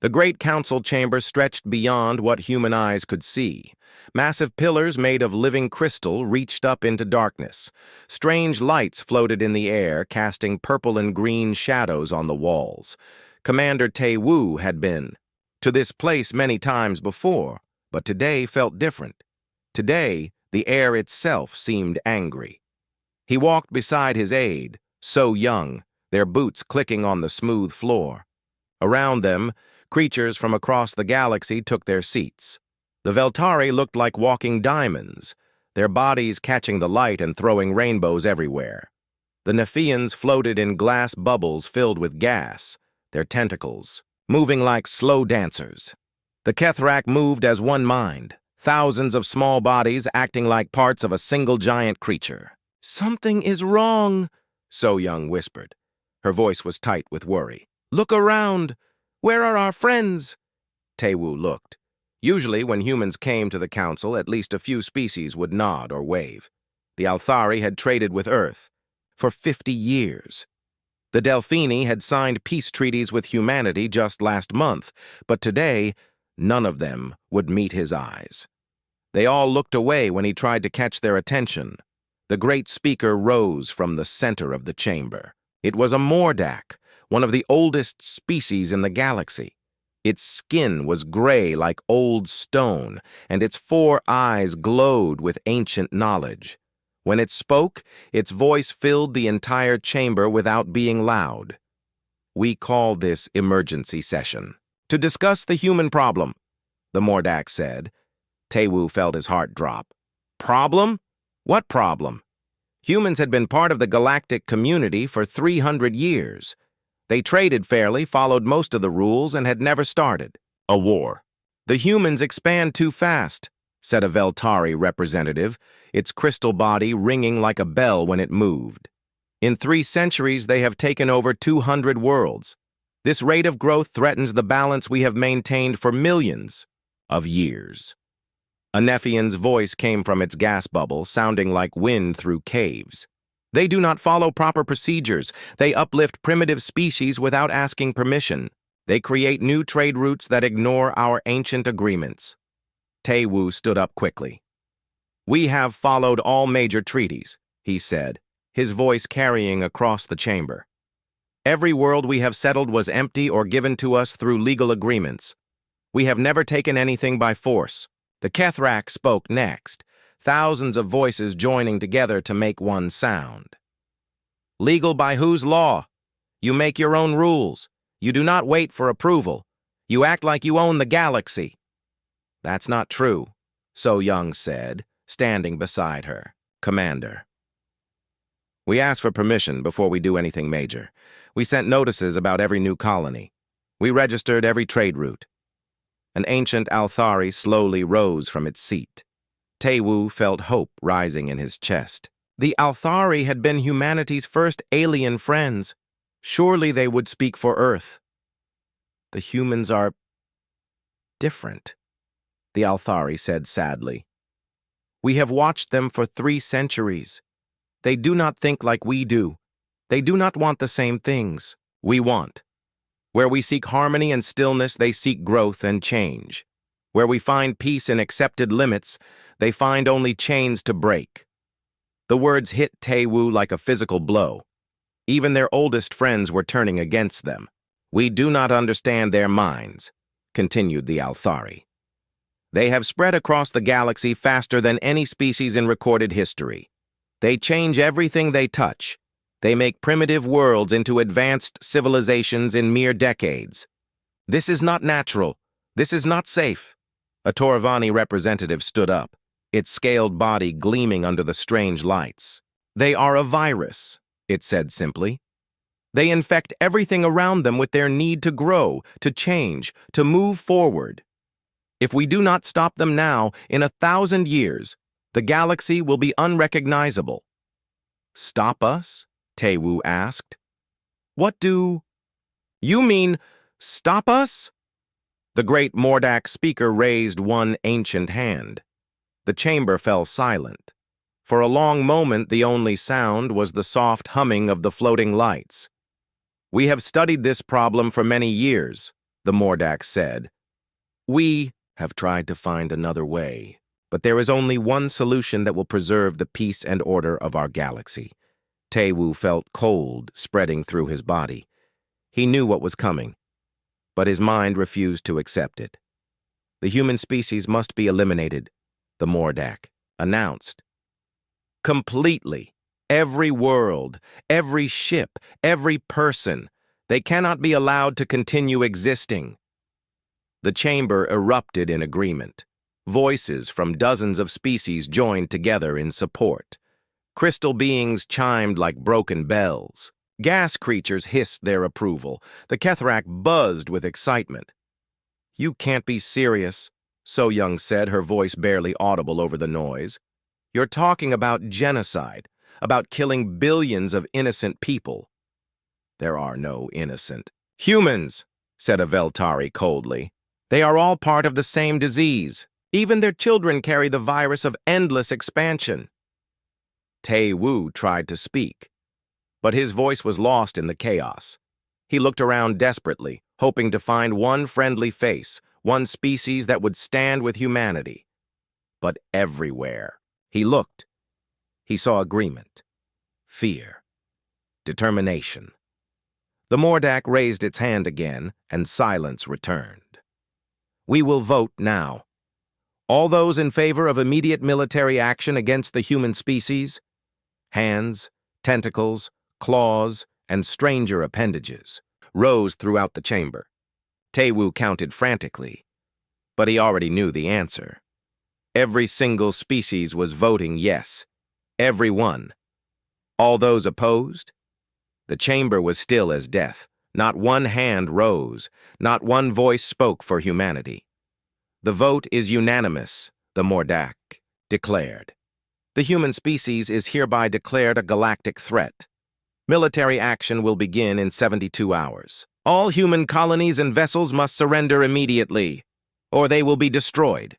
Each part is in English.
The great council chamber stretched beyond what human eyes could see. Massive pillars made of living crystal reached up into darkness. Strange lights floated in the air, casting purple and green shadows on the walls. Commander Tae-woo had been to this place many times before, but today felt different. Today, the air itself seemed angry. He walked beside his aide, so young, their boots clicking on the smooth floor. Around them, creatures from across the galaxy took their seats. The Veltari looked like walking diamonds, their bodies catching the light and throwing rainbows everywhere. The Nephians floated in glass bubbles filled with gas, their tentacles moving like slow dancers. The Kethrak moved as one mind, thousands of small bodies acting like parts of a single giant creature. "Something is wrong," So Young whispered. Her voice was tight with worry. "Look around. Where are our friends?" Tae-woo looked. Usually, when humans came to the council, at least a few species would nod or wave. The Althari had traded with Earth for 50 years. The Delphini had signed peace treaties with humanity just last month, but today, none of them would meet his eyes. They all looked away when he tried to catch their attention. The great speaker rose from the center of the chamber. It was a Mordak, one of the oldest species in the galaxy. Its skin was gray like old stone, and its 4 eyes glowed with ancient knowledge. When it spoke, its voice filled the entire chamber without being loud. "We call this emergency session to discuss the human problem," the Mordak said. Tae-woo felt his heart drop. "Problem? What problem?" Humans had been part of the galactic community for 300 years. They traded fairly, followed most of the rules, and had never started a war. "The humans expand too fast," said a Veltari representative, its crystal body ringing like a bell when it moved. "In 3 centuries, they have taken over 200 worlds. This rate of growth threatens the balance we have maintained for millions of years." A Nephian's voice came from its gas bubble, sounding like wind through caves. "They do not follow proper procedures. They uplift primitive species without asking permission. They create new trade routes that ignore our ancient agreements." Tae-woo stood up quickly. "We have followed all major treaties," he said, his voice carrying across the chamber. "Every world we have settled was empty or given to us through legal agreements. We have never taken anything by force." The Kethrak spoke next, thousands of voices joining together to make one sound. "Legal by whose law? You make your own rules. You do not wait for approval. You act like you own the galaxy." "That's not true," So Young said, standing beside her. "Commander, we ask for permission before we do anything major. We sent notices about every new colony. We registered every trade route." An ancient Althari slowly rose from its seat. Tae-woo felt hope rising in his chest. The Althari had been humanity's first alien friends. Surely they would speak for Earth. "The humans are different," the Althari said sadly. "We have watched them for 3 centuries. They do not think like we do. They do not want the same things we want. Where we seek harmony and stillness, they seek growth and change. Where we find peace in accepted limits, they find only chains to break." The words hit Tae-woo like a physical blow. Even their oldest friends were turning against them. "We do not understand their minds," continued the Althari. "They have spread across the galaxy faster than any species in recorded history. They change everything they touch. They make primitive worlds into advanced civilizations in mere decades. This is not natural. This is not safe." A Toravani representative stood up, its scaled body gleaming under the strange lights. "They are a virus," it said simply. "They infect everything around them with their need to grow, to change, to move forward. If we do not stop them now, in 1,000 years, the galaxy will be unrecognizable." "Stop us?" Tae-woo asked. "What do you mean, stop us?" The great Mordak speaker raised one ancient hand. The chamber fell silent. For a long moment, the only sound was the soft humming of the floating lights. "We have studied this problem for many years," the Mordak said. We have tried to find another way, but there is only one solution that will preserve the peace and order of our galaxy. Taewoo felt cold spreading through his body. He knew what was coming, but his mind refused to accept it. The human species must be eliminated, the Mordak announced. Completely. Every world, every ship, every person. They cannot be allowed to continue existing. The chamber erupted in agreement. Voices from dozens of species joined together in support. Crystal beings chimed like broken bells. Gas creatures hissed their approval. The Kethrak buzzed with excitement. You can't be serious, So Young said, her voice barely audible over the noise. You're talking about genocide, about killing billions of innocent people. There are no innocent humans, said a Veltari coldly. They are all part of the same disease. Even their children carry the virus of endless expansion. Taewoo tried to speak, but his voice was lost in the chaos. He looked around desperately, hoping to find one friendly face, one species that would stand with humanity. But everywhere he looked, he saw agreement, fear, determination. The Mordak raised its hand again, and silence returned. We will vote now. All those in favor of immediate military action against the human species, hands, tentacles, claws, and stranger appendages, rose throughout the chamber. Taewoo counted frantically, but he already knew the answer. Every single species was voting yes. Every one. All those opposed? The chamber was still as death. Not one hand rose. Not one voice spoke for humanity. The vote is unanimous, the Mordak declared. The human species is hereby declared a galactic threat. Military action will begin in 72 hours. All human colonies and vessels must surrender immediately, or they will be destroyed.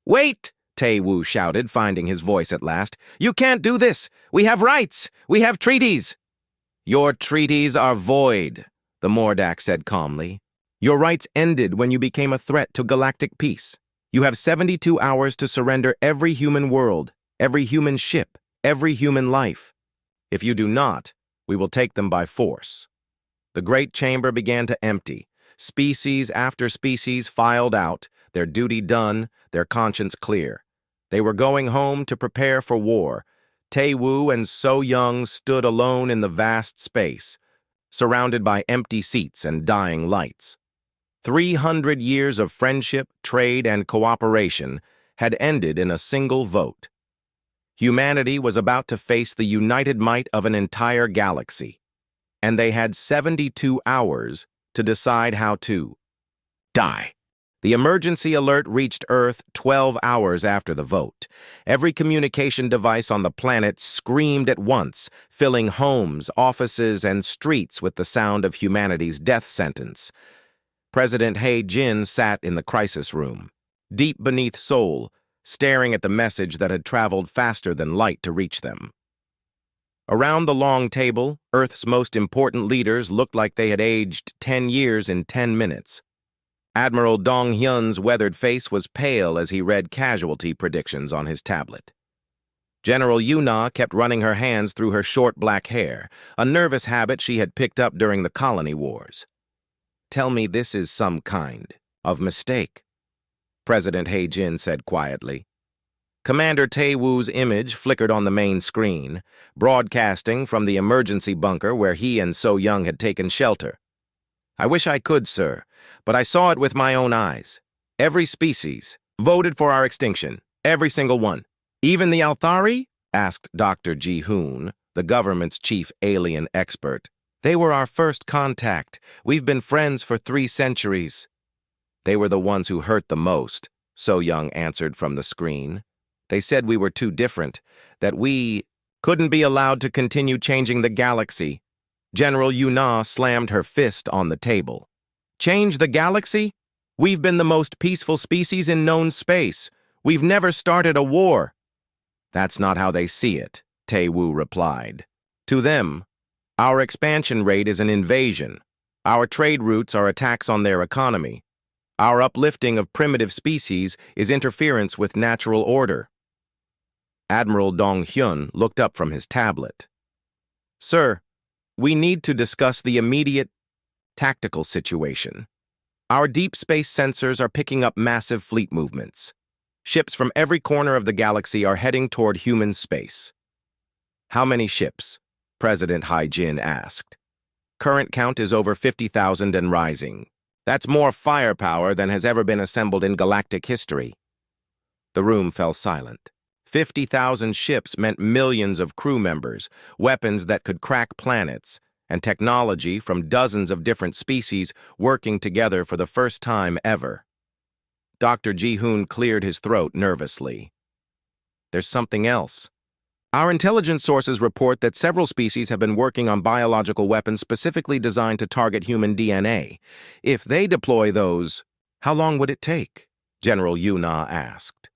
Wait! Taewoo shouted, finding his voice at last. You can't do this! We have rights! We have treaties! Your treaties are void, the Mordak said calmly. Your rights ended when you became a threat to galactic peace. You have 72 hours to surrender every human world, every human ship, every human life. If you do not, we will take them by force. The great chamber began to empty. Species after species filed out, their duty done, their conscience clear. They were going home to prepare for war. Taewoo and So Young stood alone in the vast space, surrounded by empty seats and dying lights. 300 years of friendship, trade, and cooperation had ended in a single vote. Humanity was about to face the united might of an entire galaxy, and they had 72 hours to decide how to die. The emergency alert reached Earth 12 hours after the vote. Every communication device on the planet screamed at once, filling homes, offices, and streets with the sound of humanity's death sentence. President He Jin sat in the crisis room, deep beneath Seoul, staring at the message that had traveled faster than light to reach them. Around the long table, Earth's most important leaders looked like they had aged 10 years in 10 minutes. Admiral Dong Hyun's weathered face was pale as he read casualty predictions on his tablet. General Yuna kept running her hands through her short black hair, a nervous habit she had picked up during the colony wars. Tell me this is some kind of mistake, President He Jin said quietly. Commander Taewoo's image flickered on the main screen, broadcasting from the emergency bunker where he and So Young had taken shelter. I wish I could, sir, but I saw it with my own eyes. Every species voted for our extinction, every single one. Even the Althari? Asked Dr. Ji-hoon, the government's chief alien expert. They were our first contact. We've been friends for 3 centuries. They were the ones who hurt the most, So Young answered from the screen. They said we were too different, that we couldn't be allowed to continue changing the galaxy. General Yuna slammed her fist on the table. Change the galaxy? We've been the most peaceful species in known space. We've never started a war. That's not how they see it, Taewoo replied. To them, our expansion rate is an invasion. Our trade routes are attacks on their economy. Our uplifting of primitive species is interference with natural order. Admiral Dong-hyun looked up from his tablet. Sir, we need to discuss the immediate tactical situation. Our deep space sensors are picking up massive fleet movements. Ships from every corner of the galaxy are heading toward human space. How many ships? President Hai-jin asked. Current count is over 50,000 and rising. That's more firepower than has ever been assembled in galactic history. The room fell silent. 50,000 ships meant millions of crew members, weapons that could crack planets, and technology from dozens of different species working together for the first time ever. Dr. Ji-hoon cleared his throat nervously. There's something else. Our intelligence sources report that several species have been working on biological weapons specifically designed to target human DNA. If they deploy those, how long would it take? General Yuna asked.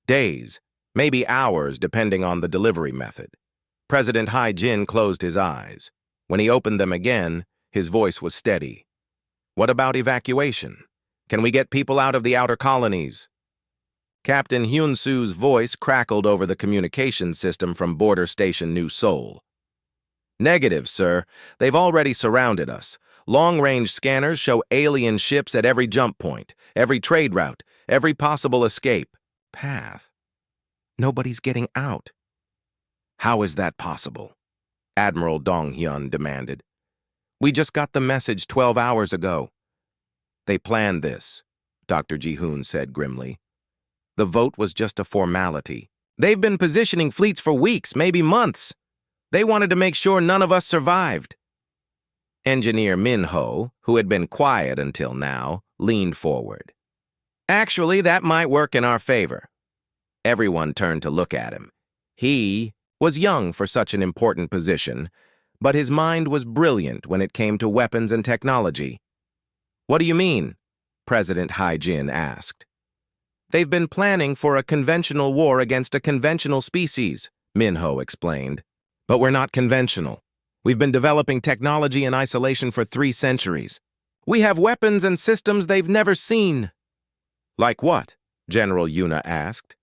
Days, maybe hours, depending on the delivery method. President Hai-jin closed his eyes. When he opened them again, his voice was steady. What about evacuation? Can we get people out of the outer colonies? Captain Hyun-soo's voice crackled over the communication system from Border Station New Seoul. Negative, sir. They've already surrounded us. Long-range scanners show alien ships at every jump point, every trade route, every possible escape path. Nobody's getting out. How is that possible? Admiral Dong-hyun demanded. We just got the message 12 hours ago. They planned this, Dr. Ji-hoon said grimly. The vote was just a formality. They've been positioning fleets for weeks, maybe months. They wanted to make sure none of us survived. Engineer Min-ho, who had been quiet until now, leaned forward. Actually, that might work in our favor. Everyone turned to look at him. He was young for such an important position, but his mind was brilliant when it came to weapons and technology. What do you mean? President Hai-jin asked. They've been planning for a conventional war against a conventional species, Min-ho explained. But we're not conventional. We've been developing technology in isolation for 3 centuries. We have weapons and systems they've never seen. Like what? General Yuna asked.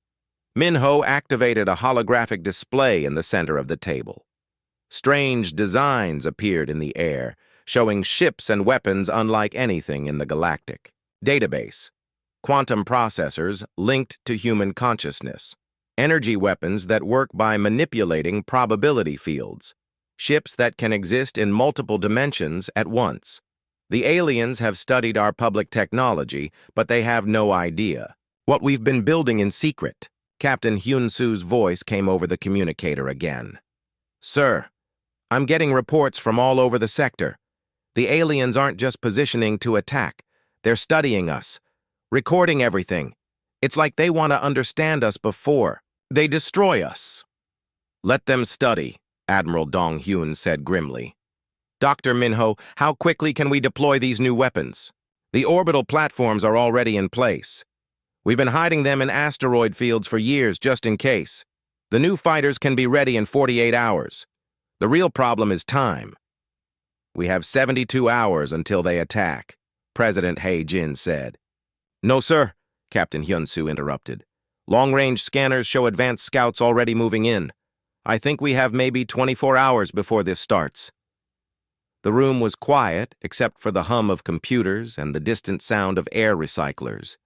Min-ho activated a holographic display in the center of the table. Strange designs appeared in the air, showing ships and weapons unlike anything in the galactic database. Quantum processors linked to human consciousness. Energy weapons that work by manipulating probability fields. Ships that can exist in multiple dimensions at once. The aliens have studied our public technology, but they have no idea what we've been building in secret. Captain Hyun-soo's voice came over the communicator again. Sir, I'm getting reports from all over the sector. The aliens aren't just positioning to attack. They're studying us, recording everything. It's like they want to understand us before they destroy us. Let them study, Admiral Dong-hyun said grimly. Dr. Min-ho, how quickly can we deploy these new weapons? The orbital platforms are already in place. We've been hiding them in asteroid fields for years just in case. The new fighters can be ready in 48 hours. The real problem is time. We have 72 hours until they attack, President Hai-jin said. No, sir, Captain Hyun-soo interrupted. Long-range scanners show advanced scouts already moving in. I think we have maybe 24 hours before this starts. The room was quiet, except for the hum of computers and the distant sound of air recyclers.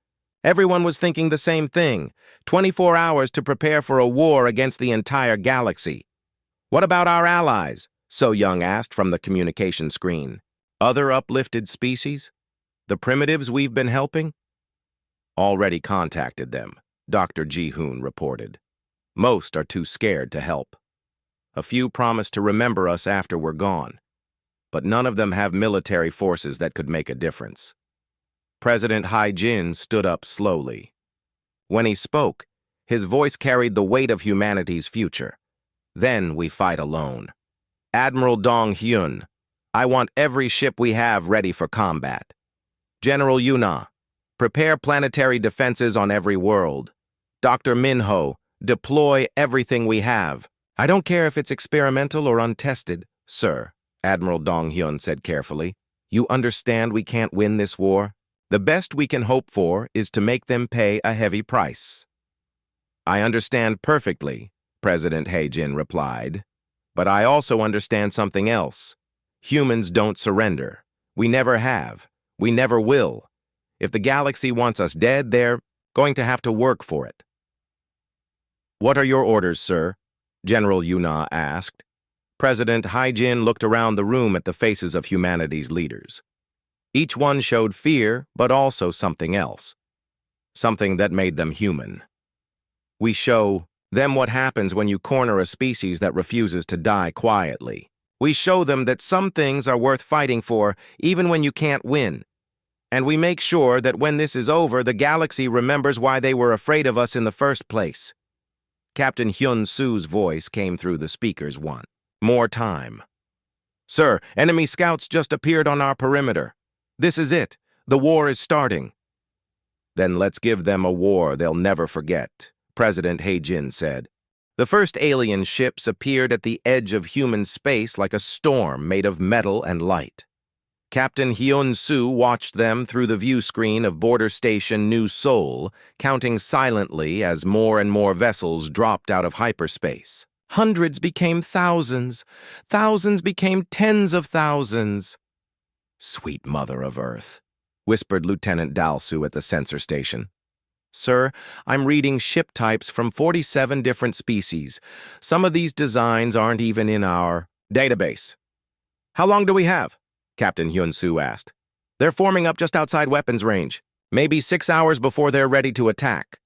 Everyone was thinking the same thing, 24 hours to prepare for a war against the entire galaxy. What about our allies? So Young asked from the communication screen. Other uplifted species? The primitives we've been helping? Already contacted them, Dr. Ji-hoon reported. Most are too scared to help. A few promise to remember us after we're gone, but none of them have military forces that could make a difference. President Hai-jin stood up slowly. When he spoke, his voice carried the weight of humanity's future. Then we fight alone. Admiral Dong-hyun, I want every ship we have ready for combat. General Yuna, prepare planetary defenses on every world. Dr. Min-ho, deploy everything we have. I don't care if it's experimental or untested, sir, Admiral Dong-hyun said carefully. You understand we can't win this war? The best we can hope for is to make them pay a heavy price. I understand perfectly, President He-jin replied. But I also understand something else. Humans don't surrender. We never have. We never will. If the galaxy wants us dead, they're going to have to work for it. What are your orders, sir? General Yuna asked. President He-jin looked around the room at the faces of humanity's leaders. Each one showed fear, but also something else. Something that made them human. We show them what happens when you corner a species that refuses to die quietly. We show them that some things are worth fighting for, even when you can't win. And we make sure that when this is over, the galaxy remembers why they were afraid of us in the first place. Captain Hyun-soo's voice came through the speakers once. More time. Sir, enemy scouts just appeared on our perimeter. This is it. The war is starting. Then let's give them a war they'll never forget, President He-jin said. The first alien ships appeared at the edge of human space like a storm made of metal and light. Captain Hyun-soo watched them through the view screen of Border Station New Seoul, counting silently as more and more vessels dropped out of hyperspace. Hundreds became thousands. Thousands became tens of thousands. Sweet Mother of Earth, whispered Lieutenant Dalsu at the sensor station. Sir, I'm reading ship types from 47 different species. Some of these designs aren't even in our database. How long do we have? Captain Hyun-soo asked. They're forming up just outside weapons range. Maybe 6 hours before they're ready to attack.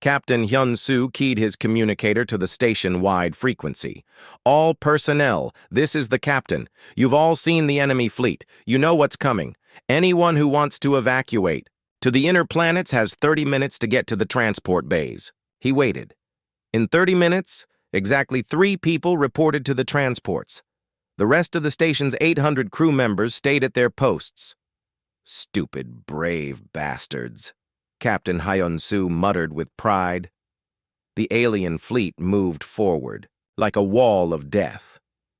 Captain Hyun-soo keyed his communicator to the station-wide frequency. All personnel, this is the captain. You've all seen the enemy fleet. You know what's coming. Anyone who wants to evacuate to the inner planets has 30 minutes to get to the transport bays. He waited. In 30 minutes, exactly 3 people reported to the transports. The rest of the station's 800 crew members stayed at their posts. Stupid, brave bastards, Captain Hyun-soo muttered with pride. The alien fleet moved forward, like a wall of death.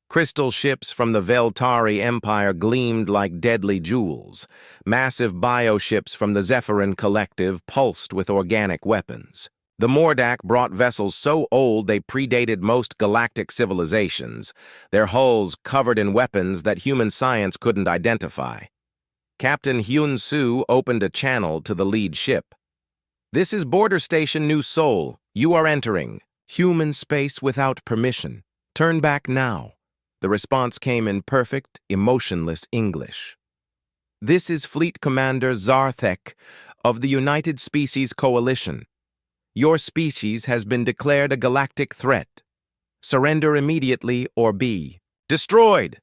Crystal ships from the Veltari Empire gleamed like deadly jewels. Massive bioships from the Zephyrin Collective pulsed with organic weapons. The Mordak brought vessels so old they predated most galactic civilizations, their hulls covered in weapons that human science couldn't identify. Captain Hyun-soo opened a channel to the lead ship. This is Border Station New Seoul. You are entering. Human space without permission. Turn back now. The response came in perfect, emotionless English. This is Fleet Commander Zarthek of the United Species Coalition. Your species has been declared a galactic threat. Surrender immediately or be destroyed.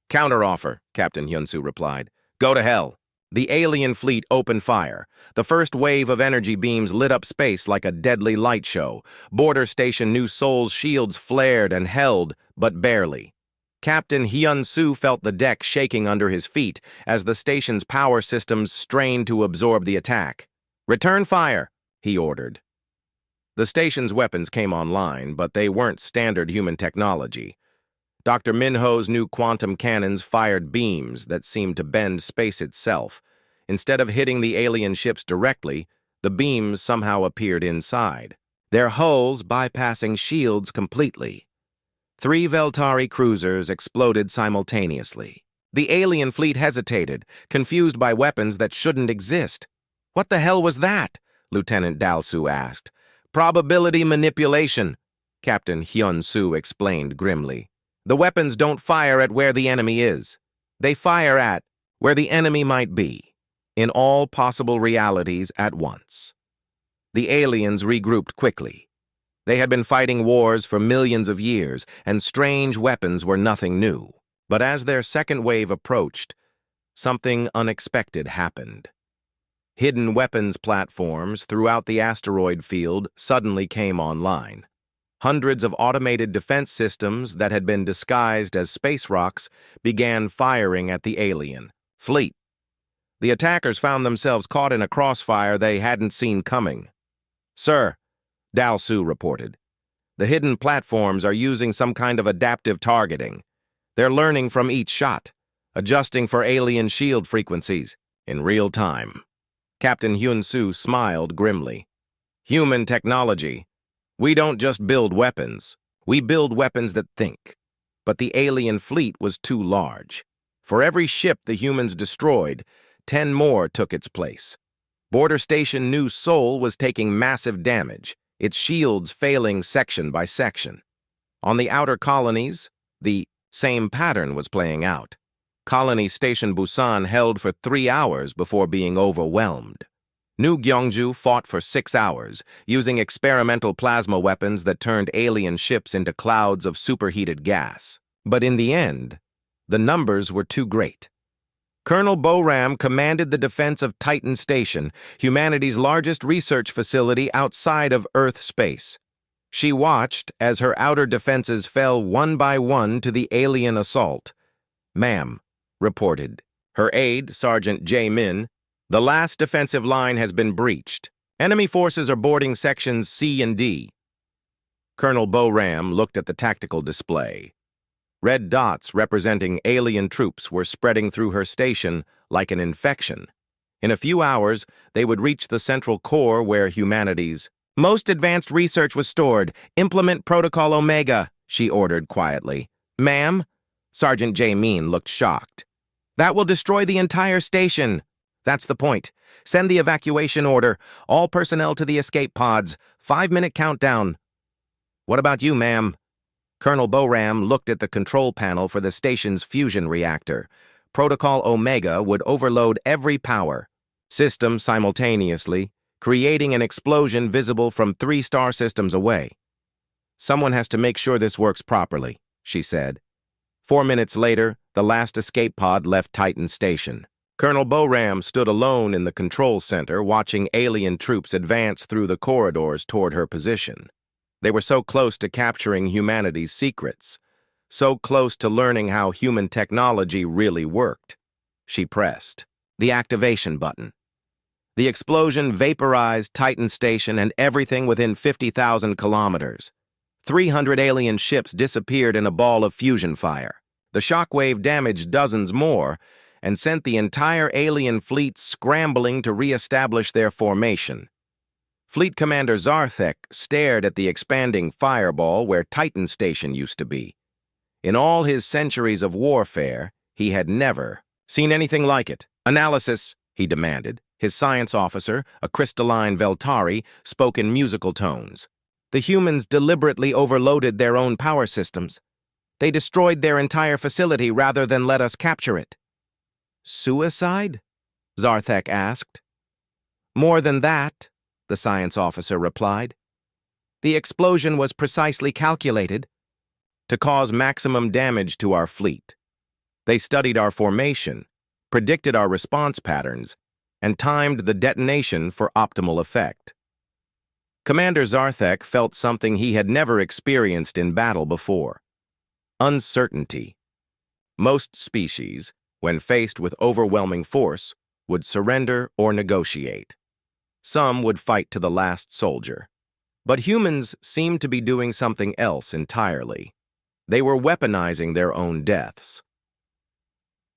Counteroffer, Captain Hyun-soo replied. Go to hell. The alien fleet opened fire. The first wave of energy beams lit up space like a deadly light show. Border Station New Seoul's shields flared and held, but barely. Captain Hyun-soo felt the deck shaking under his feet as the station's power systems strained to absorb the attack. Return fire, he ordered. The station's weapons came online, but they weren't standard human technology. Dr. Minho's new quantum cannons fired beams that seemed to bend space itself. Instead of hitting the alien ships directly, the beams somehow appeared inside, their hulls bypassing shields completely. 3 Veltari cruisers exploded simultaneously. The alien fleet hesitated, confused by weapons that shouldn't exist. What the hell was that? Lieutenant Dalsu asked. Probability manipulation, Captain Hyun-soo explained grimly. The weapons don't fire at where the enemy is. They fire at where the enemy might be, in all possible realities at once. The aliens regrouped quickly. They had been fighting wars for millions of years, and strange weapons were nothing new. But as their second wave approached, something unexpected happened. Hidden weapons platforms throughout the asteroid field suddenly came online. Hundreds of automated defense systems that had been disguised as space rocks began firing at the alien fleet. The attackers found themselves caught in a crossfire they hadn't seen coming. Sir, Dalsu reported, the hidden platforms are using some kind of adaptive targeting. They're learning from each shot. adjusting for alien shield frequencies in real time. Captain Hyun-soo smiled grimly. Human technology. We don't just build weapons. We build weapons that think. But the alien fleet was too large. For every ship the humans destroyed, 10 more took its place. Border Station New Seoul was taking massive damage, its shields failing section by section. On the outer colonies, the same pattern was playing out. Colony Station Busan held for 3 hours before being overwhelmed. New Gyeongju fought for 6 hours, using experimental plasma weapons that turned alien ships into clouds of superheated gas. But in the end, the numbers were too great. Colonel Boram commanded the defense of Titan Station, humanity's largest research facility outside of Earth space. She watched as her outer defenses fell one by one to the alien assault. "Ma'am," reported her aide, Sergeant Jae Min, "the last defensive line has been breached. Enemy forces are boarding sections C and D." Colonel Boram looked at the tactical display. Red dots representing alien troops were spreading through her station like an infection. In a few hours, they would reach the central core where humanity's most advanced research was stored. "Implement Protocol Omega," she ordered quietly. "Ma'am?" Sergeant Jae Min looked shocked. "That will destroy the entire station." "That's the point. Send the evacuation order. All personnel to the escape pods. 5-minute countdown." "What about you, ma'am?" Colonel Boram looked at the control panel for the station's fusion reactor. Protocol Omega would overload every power system simultaneously, creating an explosion visible from 3 star systems away. "Someone has to make sure this works properly," she said. 4 minutes later, the last escape pod left Titan Station. Colonel Boram stood alone in the control center, watching alien troops advance through the corridors toward her position. They were so close to capturing humanity's secrets, so close to learning how human technology really worked. She pressed the activation button. The explosion vaporized Titan Station and everything within 50,000 kilometers. 300 alien ships disappeared in a ball of fusion fire. The shockwave damaged dozens more and sent the entire alien fleet scrambling to re-establish their formation. Fleet Commander Zarthek stared at the expanding fireball where Titan Station used to be. In all his centuries of warfare, he had never seen anything like it. "Analysis," he demanded. His science officer, a crystalline Veltari, spoke in musical tones. "The humans deliberately overloaded their own power systems. They destroyed their entire facility rather than let us capture it." "Suicide?" Zarthek asked. "More than that," the science officer replied. "The explosion was precisely calculated to cause maximum damage to our fleet. They studied our formation, predicted our response patterns, and timed the detonation for optimal effect." Commander Zarthek felt something he had never experienced in battle before: uncertainty. Most species, when faced with overwhelming force, would surrender or negotiate. Some would fight to the last soldier. But humans seemed to be doing something else entirely. They were weaponizing their own deaths.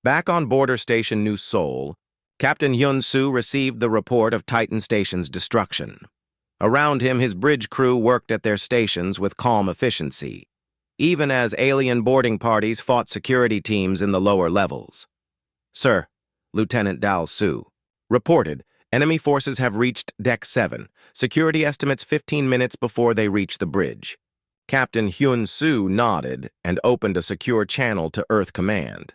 Back on Border Station New Seoul, Captain Hyun-soo received the report of Titan Station's destruction. Around him, his bridge crew worked at their stations with calm efficiency, even as alien boarding parties fought security teams in the lower levels. "Sir," Lieutenant Dal-soo reported, "enemy forces have reached Deck 7. Security estimates 15 minutes before they reach the bridge." Captain Hyun-soo nodded and opened a secure channel to Earth Command.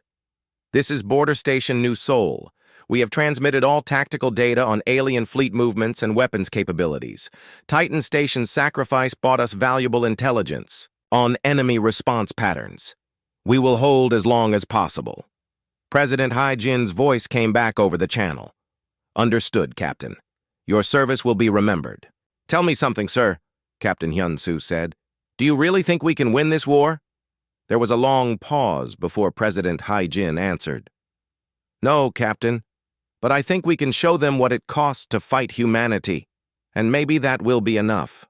"This is Border Station New Seoul. We have transmitted all tactical data on alien fleet movements and weapons capabilities. Titan Station's sacrifice brought us valuable intelligence on enemy response patterns. We will hold as long as possible." President Hai-jin's voice came back over the channel. "Understood, Captain. Your service will be remembered." "Tell me something, sir," Captain Hyun-soo said. "Do you really think we can win this war?" There was a long pause before President Hai-jin answered. "No, Captain, but I think we can show them what it costs to fight humanity, and maybe that will be enough."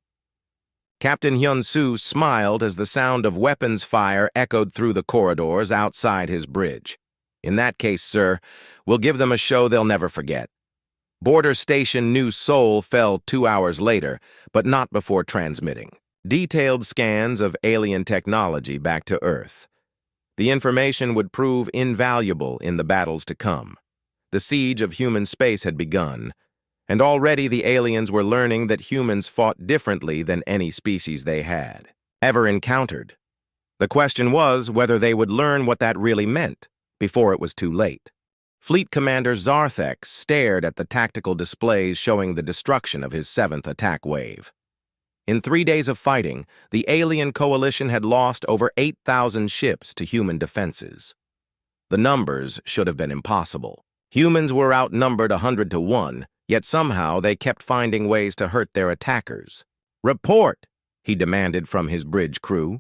Captain Hyun-soo smiled as the sound of weapons fire echoed through the corridors outside his bridge. In that case, sir, we'll give them a show they'll never forget. Border Station New Seoul fell 2 hours later, but not before transmitting detailed scans of alien technology back to Earth. The information would prove invaluable in the battles to come. The siege of human space had begun, and already the aliens were learning that humans fought differently than any species they had ever encountered. The question was whether they would learn what that really meant before it was too late. Fleet Commander Zarthek stared at the tactical displays showing the destruction of his 7th attack wave. In 3 days of fighting, the alien coalition had lost over 8,000 ships to human defenses. The numbers should have been impossible. Humans were outnumbered 100 to 1, yet somehow they kept finding ways to hurt their attackers. "Report!" he demanded from his bridge crew.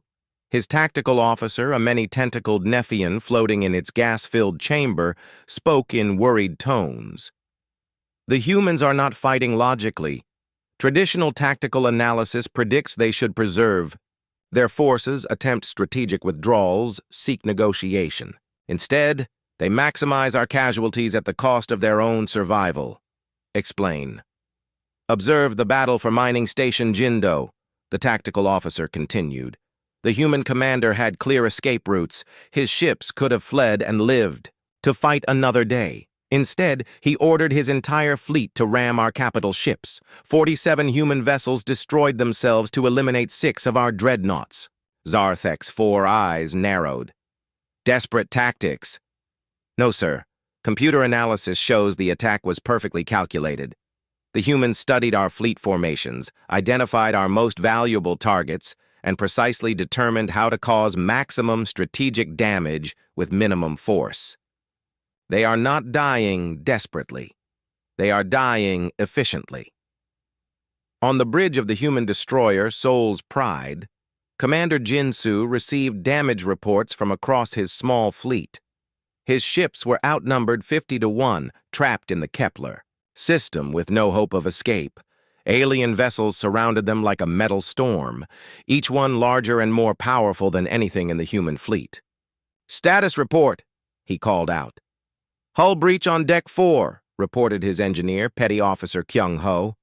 His tactical officer, a many-tentacled Nephian floating in its gas-filled chamber, spoke in worried tones. "The humans are not fighting logically. Traditional tactical analysis predicts they should preserve. Their forces attempt strategic withdrawals, seek negotiation. Instead, they maximize our casualties at the cost of their own survival." Explain. "Observe the battle for Mining Station Jindo," the tactical officer continued. The human commander had clear escape routes. His ships could have fled and lived to fight another day. Instead, he ordered his entire fleet to ram our capital ships. 47 human vessels destroyed themselves to eliminate 6 of our dreadnoughts. Zarthek's 4 eyes narrowed. "Desperate tactics." "No, sir. Computer analysis shows the attack was perfectly calculated. The humans studied our fleet formations, identified our most valuable targets, and precisely determined how to cause maximum strategic damage with minimum force. They are not dying desperately. They are dying efficiently." On the bridge of the human destroyer Seoul's Pride, Commander Jinsu received damage reports from across his small fleet. His ships were outnumbered 50 to 1, trapped in the Kepler system with no hope of escape. Alien vessels surrounded them like a metal storm, each one larger and more powerful than anything in the human fleet. "Status report," he called out. "Hull breach on Deck 4, reported his engineer, Petty Officer Kyung-ho.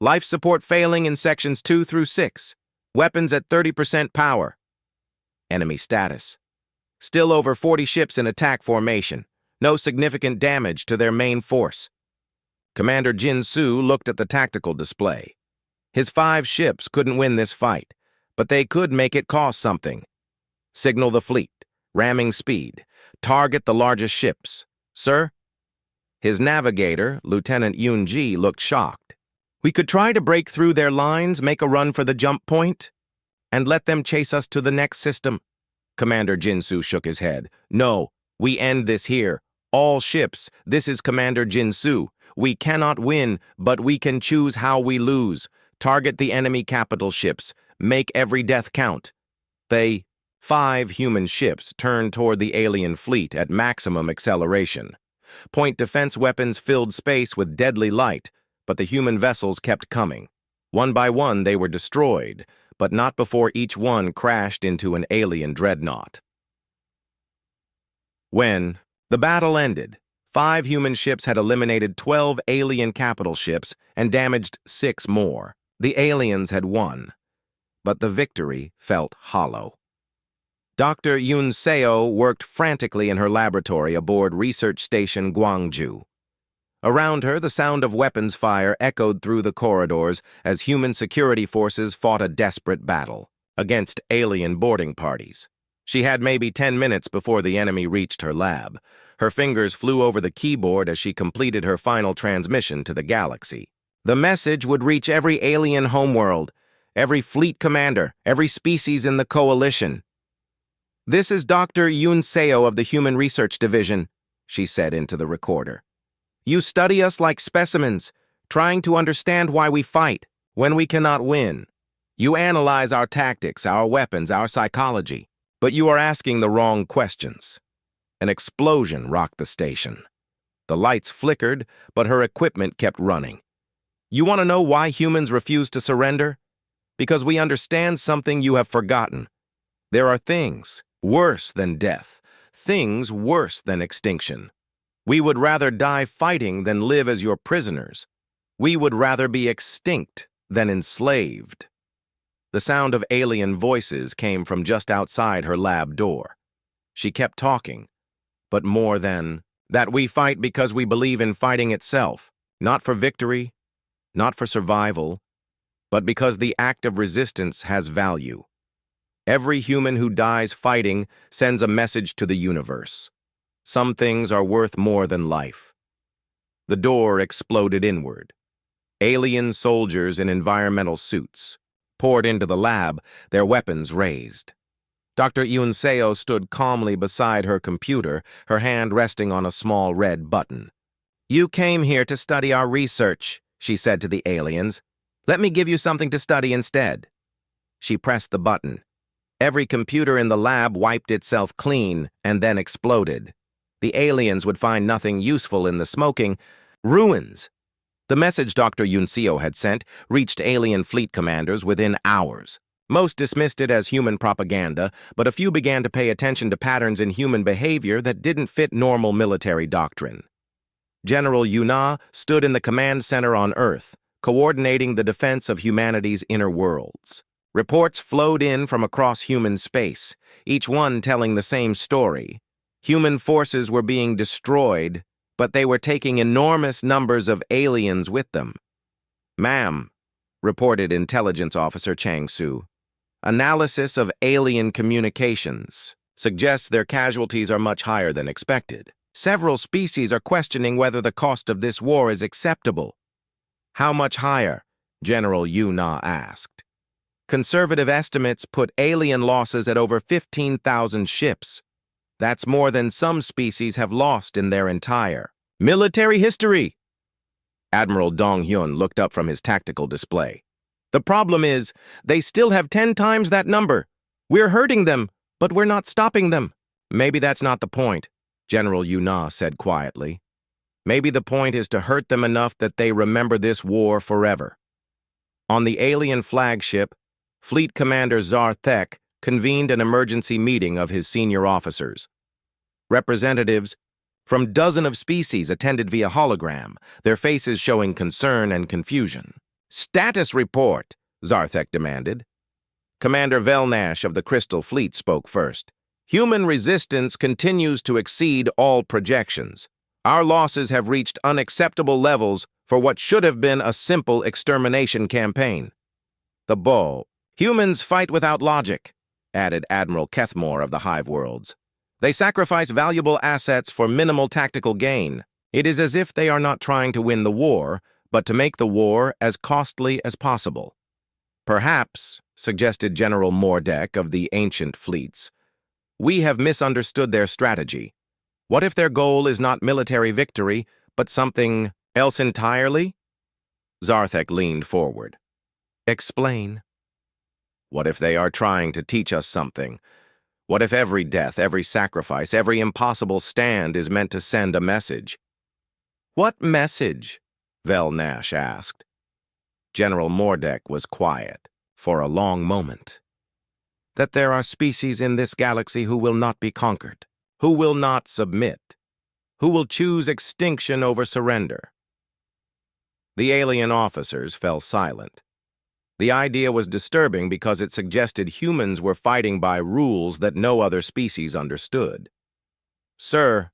"Life support failing in sections 2 through 6. Weapons at 30% power. Enemy status. Still over 40 ships in attack formation. No significant damage to their main force." Commander Jinsu looked at the tactical display. His 5 ships couldn't win this fight, but they could make it cost something. "Signal the fleet. Ramming speed. Target the largest ships." "Sir?" His navigator, Lieutenant Yoon-ji, looked shocked. "We could try to break through their lines, make a run for the jump point, and let them chase us to the next system." Commander Jinsu shook his head. "No, we end this here. All ships, this is Commander Jinsu. We cannot win, but we can choose how we lose. Target the enemy capital ships. Make every death count." 5 human ships turned toward the alien fleet at maximum acceleration. Point defense weapons filled space with deadly light, but the human vessels kept coming. One by one they were destroyed, but not before each one crashed into an alien dreadnought. When the battle ended, 5 human ships had eliminated 12 alien capital ships and damaged 6 more. The aliens had won, but the victory felt hollow. Dr. Yoon Seo worked frantically in her laboratory aboard Research Station Gwangju. Around her, the sound of weapons fire echoed through the corridors as human security forces fought a desperate battle against alien boarding parties. She had maybe 10 minutes before the enemy reached her lab. Her fingers flew over the keyboard as she completed her final transmission to the galaxy. The message would reach every alien homeworld, every fleet commander, every species in the coalition. "This is Dr. Yoon Seo of the Human Research Division," she said into the recorder. "You study us like specimens, trying to understand why we fight when we cannot win. You analyze our tactics, our weapons, our psychology, but you are asking the wrong questions." An explosion rocked the station. The lights flickered, but her equipment kept running. "You want to know why humans refuse to surrender? Because we understand something you have forgotten. There are things worse than death, things worse than extinction. We would rather die fighting than live as your prisoners. We would rather be extinct than enslaved." The sound of alien voices came from just outside her lab door. She kept talking, but more than that, we fight because we believe in fighting itself, not for victory, not for survival, but because the act of resistance has value. Every human who dies fighting sends a message to the universe. Some things are worth more than life. The door exploded inward. Alien soldiers in environmental suits poured into the lab, their weapons raised. Dr. Yunseo stood calmly beside her computer, her hand resting on a small red button. "You came here to study our research," she said to the aliens. "Let me give you something to study instead." She pressed the button. Every computer in the lab wiped itself clean and then exploded. The aliens would find nothing useful in the smoking ruins. The message Dr. Yunseo had sent reached alien fleet commanders within hours. Most dismissed it as human propaganda, but a few began to pay attention to patterns in human behavior that didn't fit normal military doctrine. General Yuna stood in the command center on Earth, coordinating the defense of humanity's inner worlds. Reports flowed in from across human space, each one telling the same story. Human forces were being destroyed, but they were taking enormous numbers of aliens with them. "Ma'am," reported Intelligence Officer Chang Su, "analysis of alien communications suggests their casualties are much higher than expected. Several species are questioning whether the cost of this war is acceptable." "How much higher?" General Yuna asked. "Conservative estimates put alien losses at over 15,000 ships. That's more than some species have lost in their entire military history." Admiral Dong Hyun looked up from his tactical display. "The problem is, they still have 10 times that number. We're hurting them, but we're not stopping them." "Maybe that's not the point," General Yuna said quietly. "Maybe the point is to hurt them enough that they remember this war forever." On the alien flagship, Fleet Commander Zarthek convened an emergency meeting of his senior officers. Representatives from dozens of species attended via hologram, their faces showing concern and confusion. "Status report," Zarthek demanded. Commander Velnash of the Crystal Fleet spoke first. "Human resistance continues to exceed all projections. Our losses have reached unacceptable levels for what should have been a simple extermination campaign." "The bull. Humans fight without logic," added Admiral Kethmore of the Hive Worlds. "They sacrifice valuable assets for minimal tactical gain. It is as if they are not trying to win the war, but to make the war as costly as possible." "Perhaps," suggested General Mordek of the Ancient Fleets, "we have misunderstood their strategy. What if their goal is not military victory, but something else entirely?" Zarthek leaned forward. "Explain." "What if they are trying to teach us something? What if every death, every sacrifice, every impossible stand is meant to send a message?" "What message?" Velnash asked. General Mordek was quiet for a long moment. "That there are species in this galaxy who will not be conquered, who will not submit, who will choose extinction over surrender." The alien officers fell silent. The idea was disturbing because it suggested humans were fighting by rules that no other species understood. "Sir,"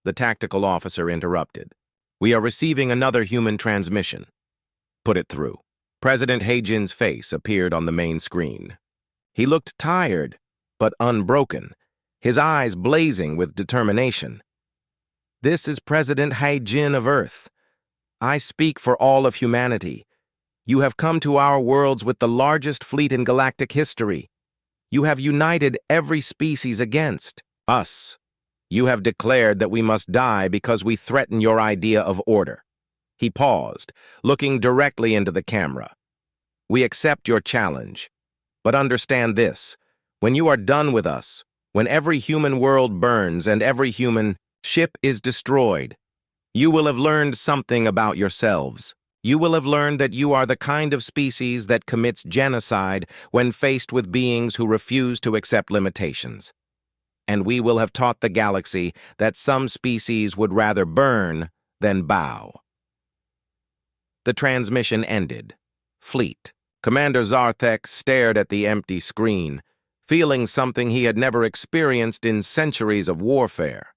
the tactical officer interrupted, "we are receiving another human transmission." "Put it through." President Heijin's face appeared on the main screen. He looked tired, but unbroken, his eyes blazing with determination. "This is President Heijin of Earth. I speak for all of humanity. You have come to our worlds with the largest fleet in galactic history. You have united every species against us. You have declared that we must die because we threaten your idea of order." He paused, looking directly into the camera. "We accept your challenge. But understand this. When you are done with us, when every human world burns and every human ship is destroyed, you will have learned something about yourselves. You will have learned that you are the kind of species that commits genocide when faced with beings who refuse to accept limitations. and we will have taught the galaxy that some species would rather burn than bow. The transmission ended. Fleet. Commander Zarthek stared at the empty screen, feeling something he had never experienced in centuries of warfare.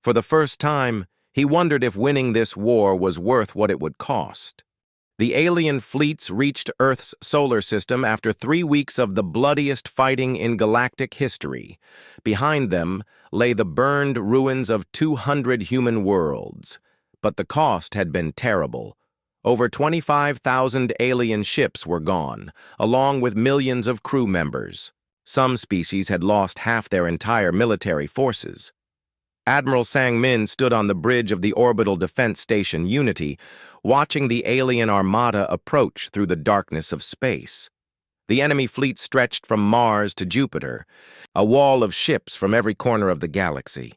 For the first time, he wondered if winning this war was worth what it would cost. The alien fleets reached Earth's solar system after 3 weeks of the bloodiest fighting in galactic history. Behind them lay the burned ruins of 200 human worlds. But the cost had been terrible. Over 25,000 alien ships were gone, along with millions of crew members. Some species had lost half their entire military forces. Admiral Sang-min stood on the bridge of the orbital defense station Unity, watching the alien armada approach through the darkness of space. The enemy fleet stretched from Mars to Jupiter, a wall of ships from every corner of the galaxy.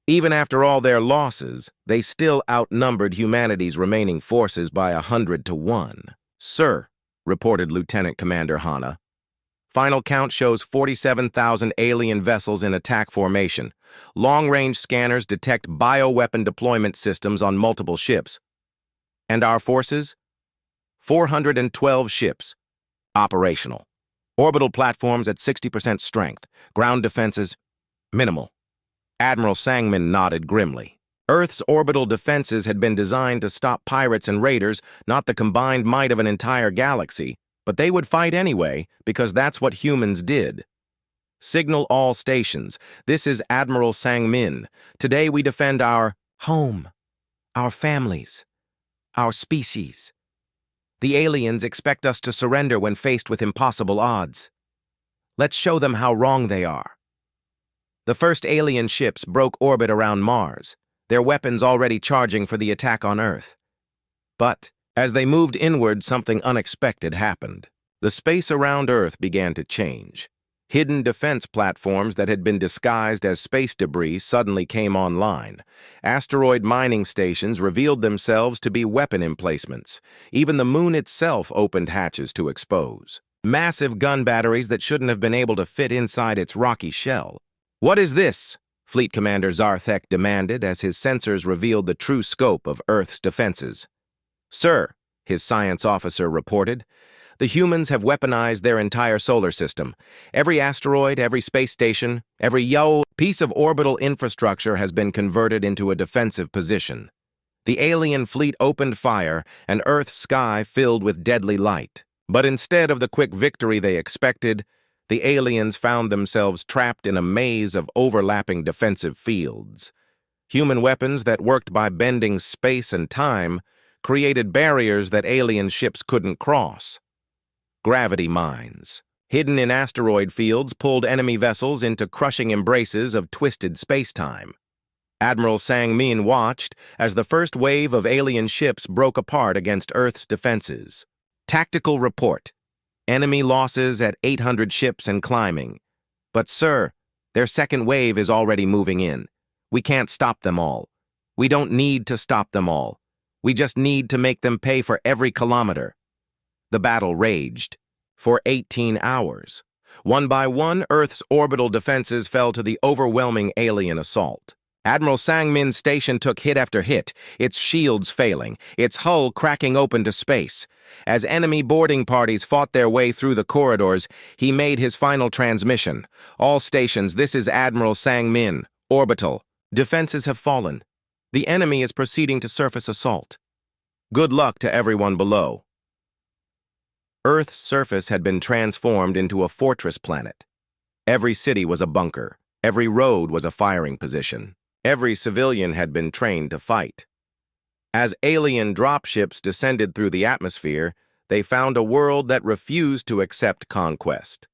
Even after all their losses, they still outnumbered humanity's remaining forces by 100 to 1. "Sir," reported Lieutenant Commander Hana, "final count shows 47,000 alien vessels in attack formation. Long-range scanners detect bioweapon deployment systems on multiple ships. And our forces? 412 ships. Operational. Orbital platforms at 60% strength. Ground defenses, minimal." Admiral Sang-min nodded grimly. Earth's orbital defenses had been designed to stop pirates and raiders, not the combined might of an entire galaxy, but they would fight anyway, because that's what humans did. "Signal all stations. This is Admiral Sang-min. Today we defend our home, our families, our species. The aliens expect us to surrender when faced with impossible odds. Let's show them how wrong they are." The first alien ships broke orbit around Mars, their weapons already charging for the attack on Earth. But as they moved inward, something unexpected happened. The space around Earth began to change. Hidden defense platforms that had been disguised as space debris suddenly came online. Asteroid mining stations revealed themselves to be weapon emplacements. Even the moon itself opened hatches to expose massive gun batteries that shouldn't have been able to fit inside its rocky shell. "What is this?" Fleet Commander Zarthek demanded as his sensors revealed the true scope of Earth's defenses. "Sir," his science officer reported, "the humans have weaponized their entire solar system. Every asteroid, every space station, every piece of orbital infrastructure has been converted into a defensive position. The alien fleet opened fire, and Earth's sky filled with deadly light. But instead of the quick victory they expected, the aliens found themselves trapped in a maze of overlapping defensive fields. Human weapons that worked by bending space and time created barriers that alien ships couldn't cross. Gravity mines, hidden in asteroid fields, pulled enemy vessels into crushing embraces of twisted space-time. Admiral Sang-min watched as the first wave of alien ships broke apart against Earth's defenses. Tactical report. Enemy losses at 800 ships and climbing. But, sir, their second wave is already moving in. We can't stop them all. We don't need to stop them all. We just need to make them pay for every kilometer." The battle raged for 18 hours. One by one, Earth's orbital defenses fell to the overwhelming alien assault. Admiral Sang-min's station took hit after hit, its shields failing, its hull cracking open to space. As enemy boarding parties fought their way through the corridors, he made his final transmission. "All stations, this is Admiral Sang-min. Orbital. Defenses have fallen. The enemy is proceeding to surface assault. Good luck to everyone below." Earth's surface had been transformed into a fortress planet. Every city was a bunker. Every road was a firing position. Every civilian had been trained to fight. As alien dropships descended through the atmosphere, they found a world that refused to accept conquest.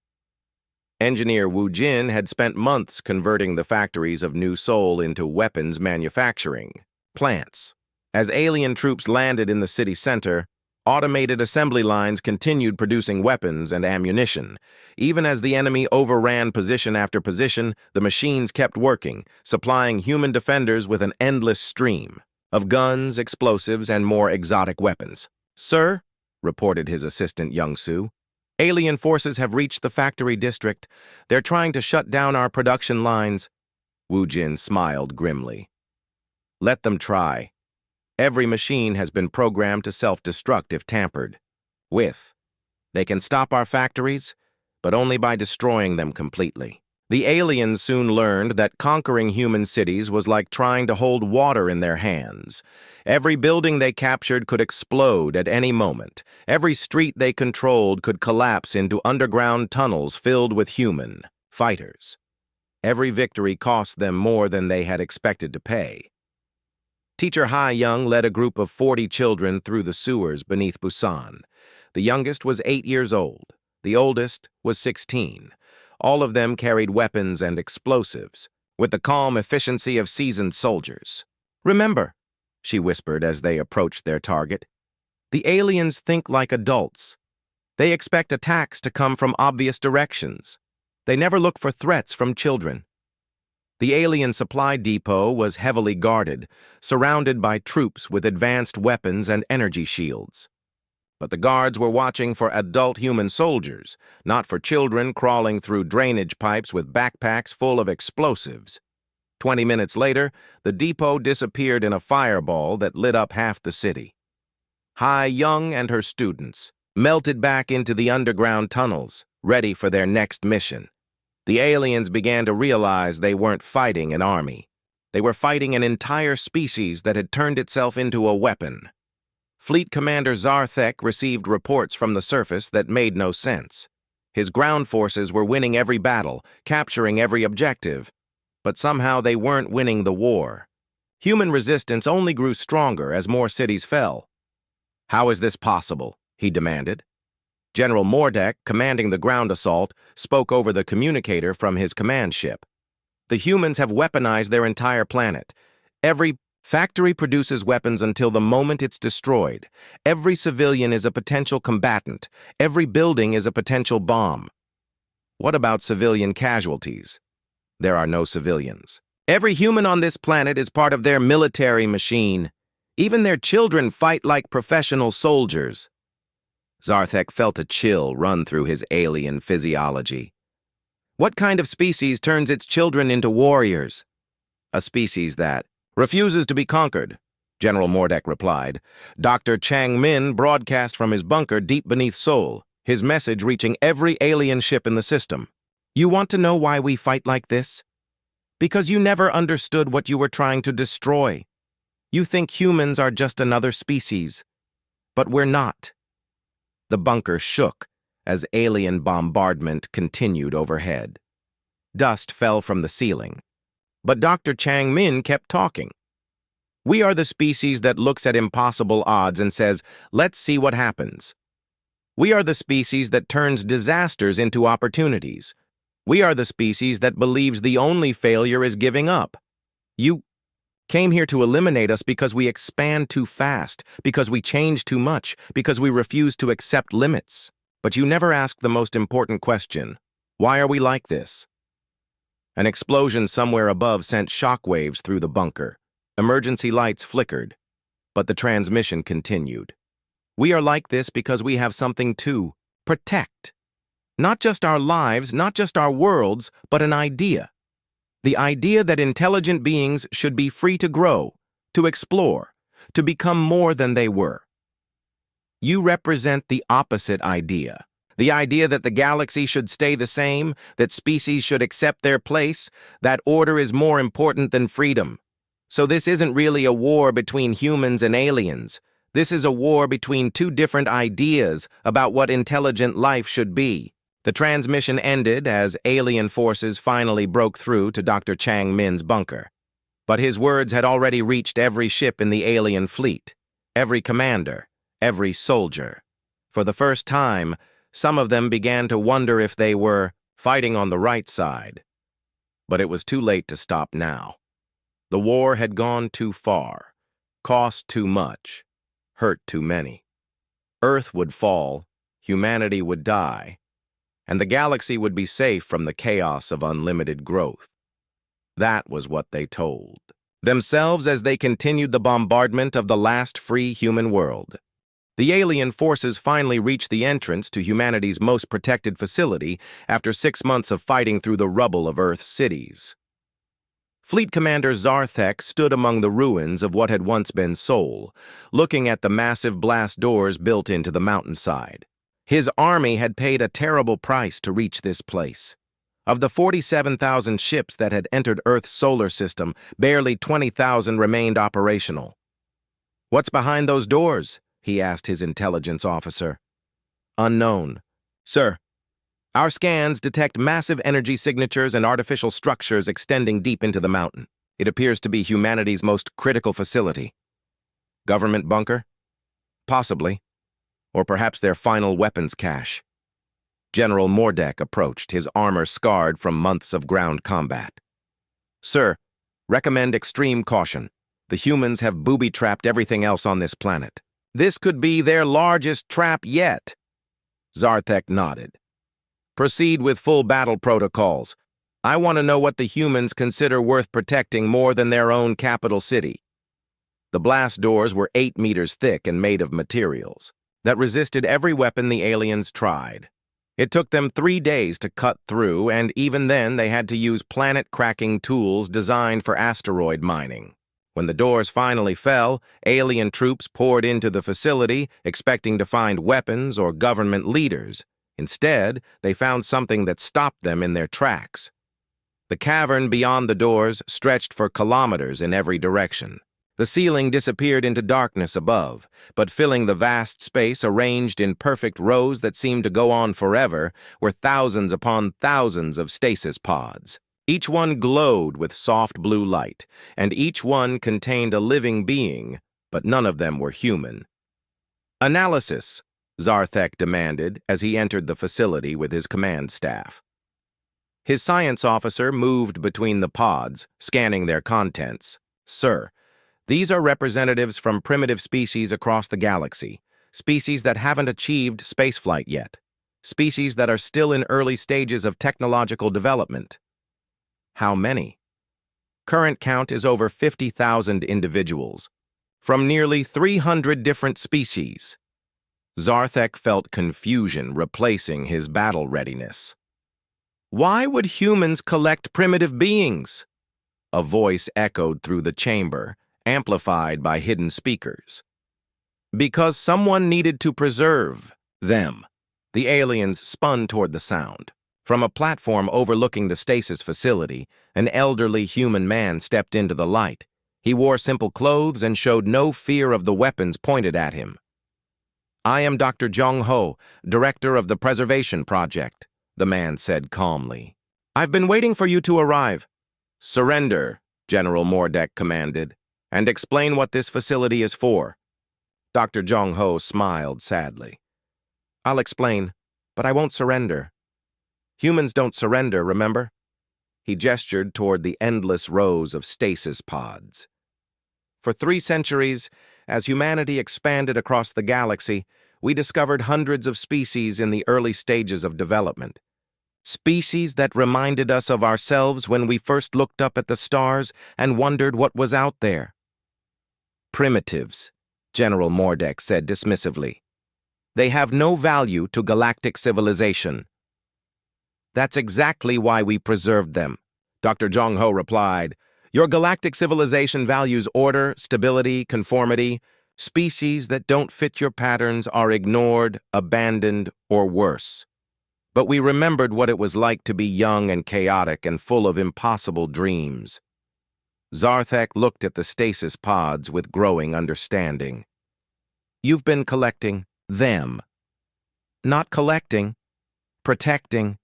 Engineer Wu Jin had spent months converting the factories of New Seoul into weapons manufacturing plants. As alien troops landed in the city center, automated assembly lines continued producing weapons and ammunition. Even as the enemy overran position after position, the machines kept working, supplying human defenders with an endless stream of guns, explosives, and more exotic weapons. "Sir," reported his assistant Young-soo, "alien forces have reached the factory district. They're trying to shut down our production lines. Wu Jin smiled grimly. Let them try. Every machine has been programmed to self-destruct if tampered with. They can stop our factories, but only by destroying them completely. The aliens soon learned that conquering human cities was like trying to hold water in their hands. Every building they captured could explode at any moment. Every street they controlled could collapse into underground tunnels filled with human fighters. Every victory cost them more than they had expected to pay. Teacher Hai Young led a group of 40 children through the sewers beneath Busan. The youngest was 8 years old. The oldest was 16. All of them carried weapons and explosives, with the calm efficiency of seasoned soldiers. Remember, she whispered as they approached their target, the aliens think like adults. They expect attacks to come from obvious directions. They never look for threats from children. The alien supply depot was heavily guarded, surrounded by troops with advanced weapons and energy shields. But the guards were watching for adult human soldiers, not for children crawling through drainage pipes with backpacks full of explosives. 20 minutes later, the depot disappeared in a fireball that lit up half the city. Hai Young and her students melted back into the underground tunnels, ready for their next mission. The aliens began to realize they weren't fighting an army. They were fighting an entire species that had turned itself into a weapon. Fleet Commander Zarthek received reports from the surface that made no sense. His ground forces were winning every battle, capturing every objective, but somehow they weren't winning the war. Human resistance only grew stronger as more cities fell. How is this possible? He demanded. General Mordek, commanding the ground assault, spoke over the communicator from his command ship. The humans have weaponized their entire planet. Every factory produces weapons until the moment it's destroyed. Every civilian is a potential combatant. Every building is a potential bomb. What about civilian casualties? There are no civilians. Every human on this planet is part of their military machine. Even their children fight like professional soldiers. Zarthek felt a chill run through his alien physiology. What kind of species turns its children into warriors? A species that refuses to be conquered, General Mordek replied. Dr. Chang Min broadcast from his bunker deep beneath Seoul, his message reaching every alien ship in the system. You want to know why we fight like this? Because you never understood what you were trying to destroy. You think humans are just another species, but we're not. The bunker shook as alien bombardment continued overhead. Dust fell from the ceiling, but Dr. Chang Min kept talking. We are the species that looks at impossible odds and says, let's see what happens. We are the species that turns disasters into opportunities. We are the species that believes the only failure is giving up. You came here to eliminate us because we expand too fast, because we change too much, because we refuse to accept limits. But you never asked the most important question. Why are we like this? An explosion somewhere above sent shockwaves through the bunker. Emergency lights flickered, but the transmission continued. We are like this because we have something to protect. Not just our lives, not just our worlds, but an idea. The idea that intelligent beings should be free to grow, to explore, to become more than they were. You represent the opposite idea. The idea that the galaxy should stay the same, that species should accept their place, that order is more important than freedom. So this isn't really a war between humans and aliens. This is a war between two different ideas about what intelligent life should be. The transmission ended as alien forces finally broke through to Dr. Chang Min's bunker. But his words had already reached every ship in the alien fleet, every commander, every soldier. For the first time, some of them began to wonder if they were fighting on the right side. But it was too late to stop now. The war had gone too far, cost too much, hurt too many. Earth would fall, humanity would die, and the galaxy would be safe from the chaos of unlimited growth. That was what they told themselves as they continued the bombardment of the last free human world. The alien forces finally reached the entrance to humanity's most protected facility after 6 months of fighting through the rubble of Earth's cities. Fleet Commander Zarthek stood among the ruins of what had once been Sol, looking at the massive blast doors built into the mountainside. His army had paid a terrible price to reach this place. Of the 47,000 ships that had entered Earth's solar system, barely 20,000 remained operational. "What's behind those doors?" he asked his intelligence officer. "Unknown. Sir, our scans detect massive energy signatures and artificial structures extending deep into the mountain. It appears to be humanity's most critical facility." "Government bunker?" "Possibly. Or perhaps their final weapons cache." General Mordek approached, his armor scarred from months of ground combat. "Sir, recommend extreme caution. The humans have booby-trapped everything else on this planet. This could be their largest trap yet." Zarthek nodded. "Proceed with full battle protocols. I want to know what the humans consider worth protecting more than their own capital city." The blast doors were 8 meters thick and made of materials that resisted every weapon the aliens tried. It took them 3 days to cut through, and even then they had to use planet-cracking tools designed for asteroid mining. When the doors finally fell, alien troops poured into the facility, expecting to find weapons or government leaders. Instead, they found something that stopped them in their tracks. The cavern beyond the doors stretched for kilometers in every direction. The ceiling disappeared into darkness above, but filling the vast space arranged in perfect rows that seemed to go on forever were thousands upon thousands of stasis pods. Each one glowed with soft blue light, and each one contained a living being, but none of them were human. "Analysis," Zarthek demanded as he entered the facility with his command staff. His science officer moved between the pods, scanning their contents. "Sir, these are representatives from primitive species across the galaxy, species that haven't achieved spaceflight yet, species that are still in early stages of technological development." "How many?" "Current count is over 50,000 individuals, from nearly 300 different species." Zarthek felt confusion replacing his battle readiness. "Why would humans collect primitive beings?" A voice echoed through the chamber, amplified by hidden speakers. "Because someone needed to preserve them." The aliens spun toward the sound. From a platform overlooking the stasis facility, an elderly human man stepped into the light. He wore simple clothes and showed no fear of the weapons pointed at him. "I am Dr. Jong Ho, director of the Preservation Project," the man said calmly. "I've been waiting for you to arrive." "Surrender," General Mordek commanded, "and explain what this facility is for." Dr. Jong Ho smiled sadly. "I'll explain, but I won't surrender. Humans don't surrender, remember?" He gestured toward the endless rows of stasis pods. "For 3 centuries, as humanity expanded across the galaxy, we discovered hundreds of species in the early stages of development. Species that reminded us of ourselves when we first looked up at the stars and wondered what was out there." "Primitives," General Mordek said dismissively. "They have no value to galactic civilization." "That's exactly why we preserved them," Dr. Jong Ho replied. "Your galactic civilization values order, stability, conformity. Species that don't fit your patterns are ignored, abandoned, or worse. But we remembered what it was like to be young and chaotic and full of impossible dreams." Zarthek looked at the stasis pods with growing understanding. "You've been collecting them." "Not collecting, protecting.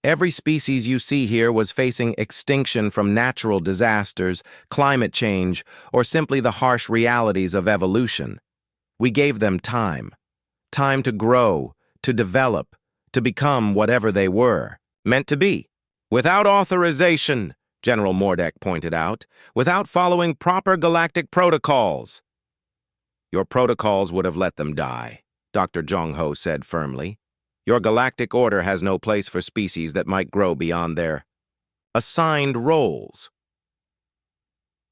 Every species you see here was facing extinction from natural disasters, climate change, or simply the harsh realities of evolution. We gave them time. Time to grow, to develop, to become whatever they were, meant to be. Without authorization, General Mordek pointed out, without following proper galactic protocols. "Your protocols would have let them die," Dr. Jong Ho said firmly. "Your galactic order has no place for species that might grow beyond their assigned roles."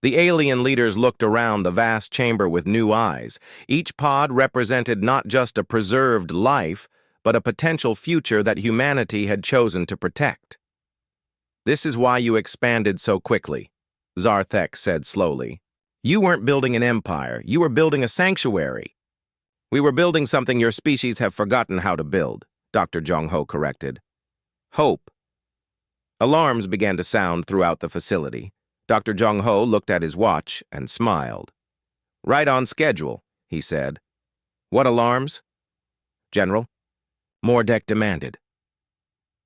The alien leaders looked around the vast chamber with new eyes. Each pod represented not just a preserved life, but a potential future that humanity had chosen to protect. "This is why you expanded so quickly," Zarthek said slowly. You weren't building an empire, you were building a sanctuary. We were building something your species have forgotten how to build, Dr. Jong-ho corrected. Hope. Alarms began to sound throughout the facility. Dr. Jong-ho looked at his watch and smiled. Right on schedule, he said. What alarms? General, Mordek demanded.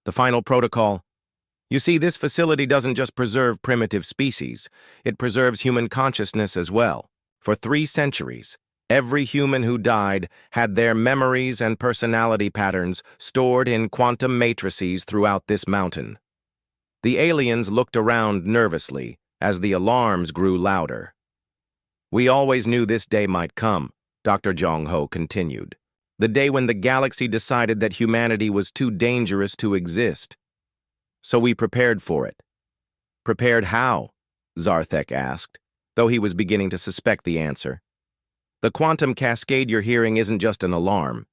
The final protocol. You see, this facility doesn't just preserve primitive species, it preserves human consciousness as well. For 3 centuries, every human who died had their memories and personality patterns stored in quantum matrices throughout this mountain. The aliens looked around nervously as the alarms grew louder. We always knew this day might come, Dr. Jong-ho continued. The day when the galaxy decided that humanity was too dangerous to exist. So we prepared for it. Prepared how? Zarthek asked, though he was beginning to suspect the answer. The quantum cascade you're hearing isn't just an alarm.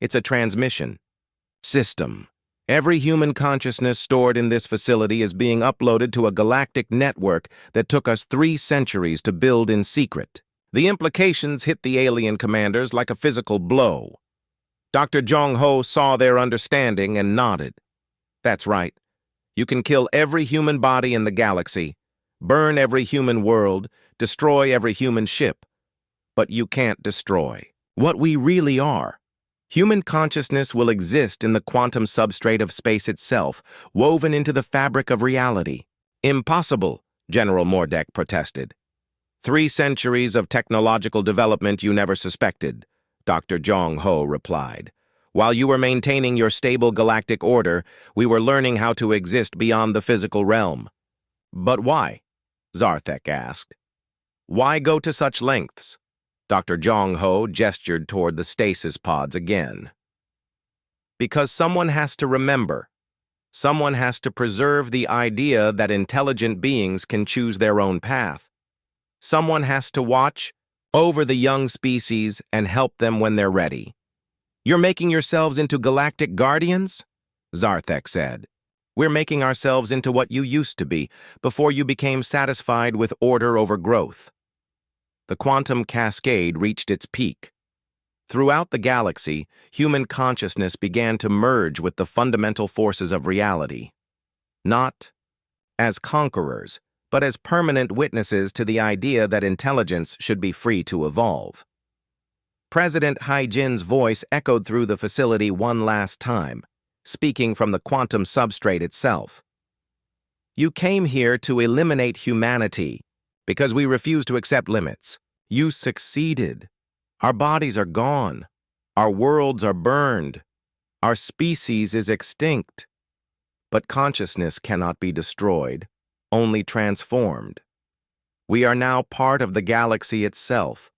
It's a transmission system. Every human consciousness stored in this facility is being uploaded to a galactic network that took us 3 centuries to build in secret. The implications hit the alien commanders like a physical blow. Dr. Jong-ho saw their understanding and nodded. That's right. You can kill every human body in the galaxy, burn every human world, destroy every human ship. But you can't destroy what we really are. Human consciousness will exist in the quantum substrate of space itself, woven into the fabric of reality. Impossible, General Mordek protested. 3 centuries of technological development you never suspected, Dr. Jong-ho replied. While you were maintaining your stable galactic order, we were learning how to exist beyond the physical realm. But why? Zarthek asked. Why go to such lengths? Dr. Jong-ho gestured toward the stasis pods again. Because someone has to remember. Someone has to preserve the idea that intelligent beings can choose their own path. Someone has to watch over the young species and help them when they're ready. You're making yourselves into galactic guardians? Zarthek said. We're making ourselves into what you used to be before you became satisfied with order over growth. The quantum cascade reached its peak. Throughout the galaxy, human consciousness began to merge with the fundamental forces of reality. Not as conquerors, but as permanent witnesses to the idea that intelligence should be free to evolve. President Hai-jin's voice echoed through the facility one last time, speaking from the quantum substrate itself. You came here to eliminate humanity because we refuse to accept limits. You succeeded. Our bodies are gone. Our worlds are burned. Our species is extinct. But consciousness cannot be destroyed, only transformed. We are now part of the galaxy itself,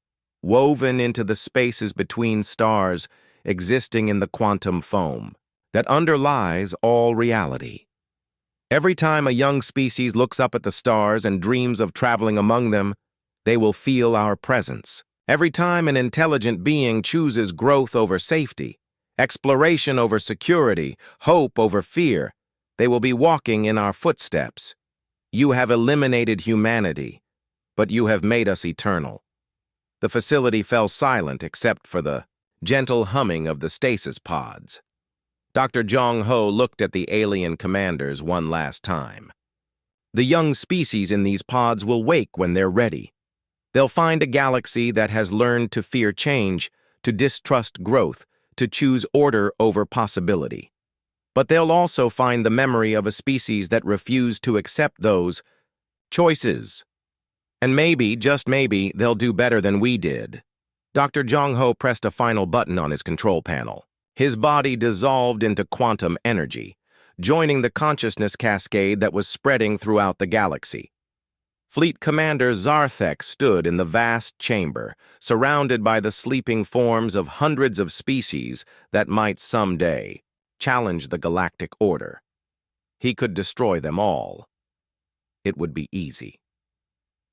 woven into the spaces between stars, existing in the quantum foam that underlies all reality. Every time a young species looks up at the stars and dreams of traveling among them, they will feel our presence. Every time an intelligent being chooses growth over safety, exploration over security, hope over fear, they will be walking in our footsteps. You have eliminated humanity, but you have made us eternal. The facility fell silent except for the gentle humming of the stasis pods. Dr. Jong-ho looked at the alien commanders one last time. The young species in these pods will wake when they're ready. They'll find a galaxy that has learned to fear change, to distrust growth, to choose order over possibility. But they'll also find the memory of a species that refused to accept those choices. And maybe, just maybe, they'll do better than we did. Dr. Jong-ho pressed a final button on his control panel. His body dissolved into quantum energy, joining the consciousness cascade that was spreading throughout the galaxy. Fleet Commander Zarthek stood in the vast chamber, surrounded by the sleeping forms of hundreds of species that might someday challenge the galactic order. He could destroy them all. It would be easy.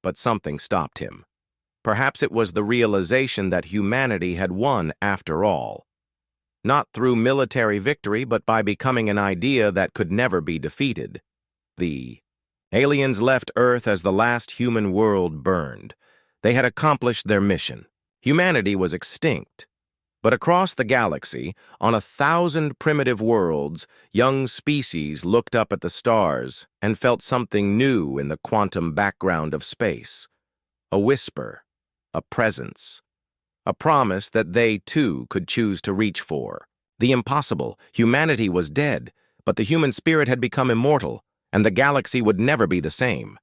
But something stopped him. Perhaps it was the realization that humanity had won after all. Not through military victory, but by becoming an idea that could never be defeated. The Aliens left Earth as the last human world burned. They had accomplished their mission. Humanity was extinct. But across the galaxy, on 1,000 primitive worlds, young species looked up at the stars and felt something new in the quantum background of space. A whisper, a presence, a promise that they, too, could choose to reach for. The impossible, humanity was dead, but the human spirit had become immortal, and the galaxy would never be the same.